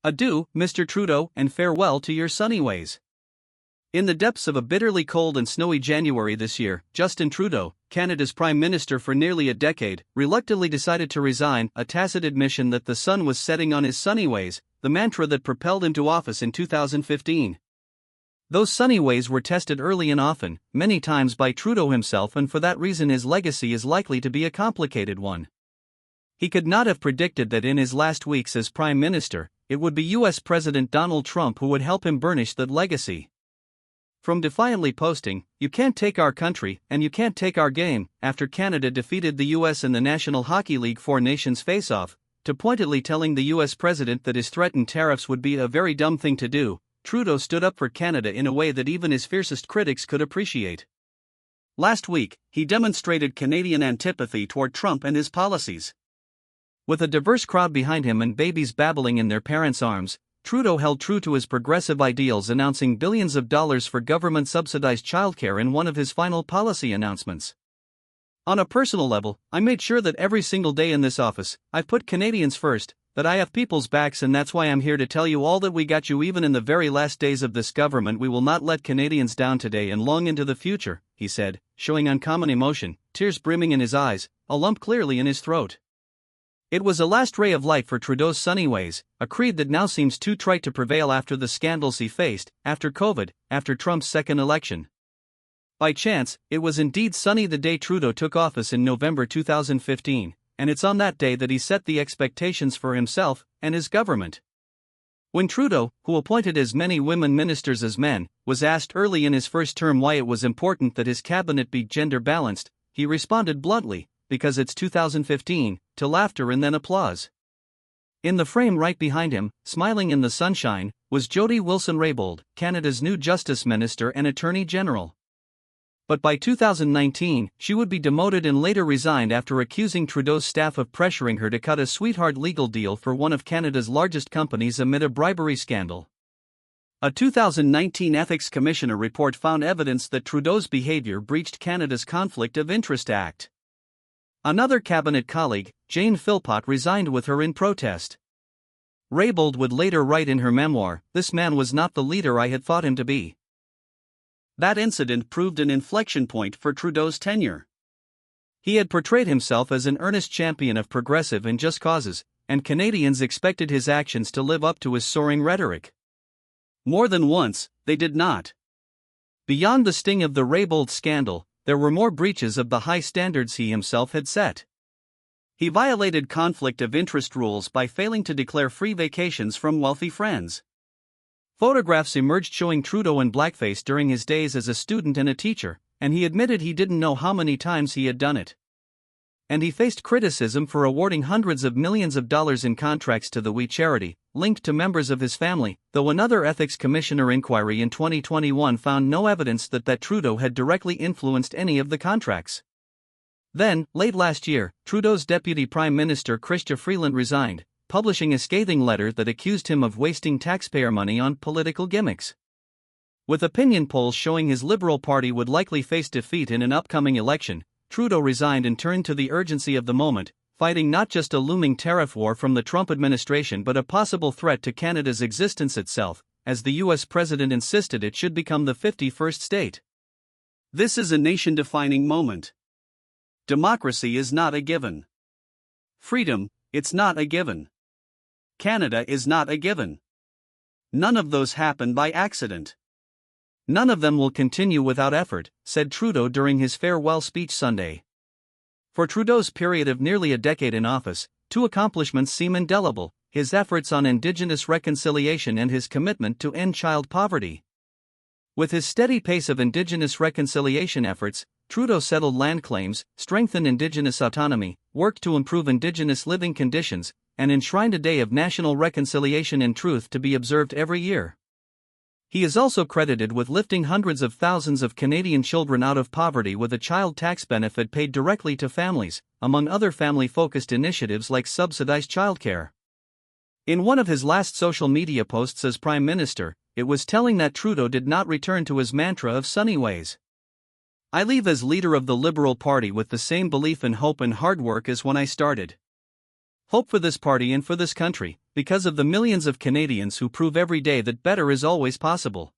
Adieu, Mr. Trudeau, and farewell to your sunny ways. In the depths of a bitterly cold and snowy January this year, Justin Trudeau, Canada's Prime Minister for nearly a decade, reluctantly decided to resign, a tacit admission that the sun was setting on his sunny ways, the mantra that propelled him to office in 2015. Those sunny ways were tested early and often, many times by Trudeau himself, and for that reason his legacy is likely to be a complicated one. He could not have predicted that in his last weeks as Prime Minister, it would be US President Donald Trump who would help him burnish that legacy. From defiantly posting, "You can't take our country, and you can't take our game," after Canada defeated the US in the National Hockey League Four Nations face-off, to pointedly telling the US President that his threatened tariffs would be a very dumb thing to do, Trudeau stood up for Canada in a way that even his fiercest critics could appreciate. Last week, he demonstrated Canadian antipathy toward Trump and his policies. With a diverse crowd behind him and babies babbling in their parents' arms, Trudeau held true to his progressive ideals, announcing billions of dollars for government-subsidized childcare in one of his final policy announcements. "On a personal level, I made sure that every single day in this office, I've put Canadians first, that I have people's backs, and that's why I'm here to tell you all that we got you even in the very last days of this government. We will not let Canadians down today and long into the future," he said, showing uncommon emotion, tears brimming in his eyes, a lump clearly in his throat. It was a last ray of light for Trudeau's sunny ways, a creed that now seems too trite to prevail after the scandals he faced, after COVID, after Trump's second election. By chance, it was indeed sunny the day Trudeau took office in November 2015, and it's on that day that he set the expectations for himself and his government. When Trudeau, who appointed as many women ministers as men, was asked early in his first term why it was important that his cabinet be gender balanced, he responded bluntly, "Because it's 2015, to laughter and then applause." In the frame right behind him, smiling in the sunshine, was Jody Wilson-Raybould, Canada's new Justice Minister and Attorney General. But by 2019, she would be demoted and later resigned after accusing Trudeau's staff of pressuring her to cut a sweetheart legal deal for one of Canada's largest companies amid a bribery scandal. A 2019 Ethics Commissioner report found evidence that Trudeau's behavior breached Canada's Conflict of Interest Act. Another cabinet colleague, Jane Philpott, resigned with her in protest. Raybould would later write in her memoir, "This man was not the leader I had thought him to be." That incident proved an inflection point for Trudeau's tenure. He had portrayed himself as an earnest champion of progressive and just causes, and Canadians expected his actions to live up to his soaring rhetoric. More than once, they did not. Beyond the sting of the Raybould scandal, there were more breaches of the high standards he himself had set. He violated conflict of interest rules by failing to declare free vacations from wealthy friends. Photographs emerged showing Trudeau in blackface during his days as a student and a teacher, and he admitted he didn't know how many times he had done it. And he faced criticism for awarding hundreds of millions of dollars in contracts to the We Charity, linked to members of his family, though another Ethics Commissioner inquiry in 2021 found no evidence that Trudeau had directly influenced any of the contracts. Then, late last year, Trudeau's Deputy Prime Minister Chrystia Freeland resigned, publishing a scathing letter that accused him of wasting taxpayer money on political gimmicks. With opinion polls showing his Liberal Party would likely face defeat in an upcoming election, Trudeau resigned and turned to the urgency of the moment, fighting not just a looming tariff war from the Trump administration but a possible threat to Canada's existence itself, as the US President insisted it should become the 51st state. This is a nation-defining moment. Democracy is not a given. Freedom, it's not a given. Canada is not a given. None of those happen by accident. None of them will continue without effort, said Trudeau during his farewell speech Sunday. For Trudeau's period of nearly a decade in office, two accomplishments seem indelible: his efforts on Indigenous reconciliation and his commitment to end child poverty. With his steady pace of Indigenous reconciliation efforts, Trudeau settled land claims, strengthened Indigenous autonomy, worked to improve Indigenous living conditions, and enshrined a day of national reconciliation and truth to be observed every year. He is also credited with lifting hundreds of thousands of Canadian children out of poverty with a child tax benefit paid directly to families, among other family-focused initiatives like subsidized childcare. In one of his last social media posts as Prime Minister, it was telling that Trudeau did not return to his mantra of sunny ways. "I leave as leader of the Liberal Party with the same belief in hope and hard work as when I started. Hope for this party and for this country, because of the millions of Canadians who prove every day that better is always possible.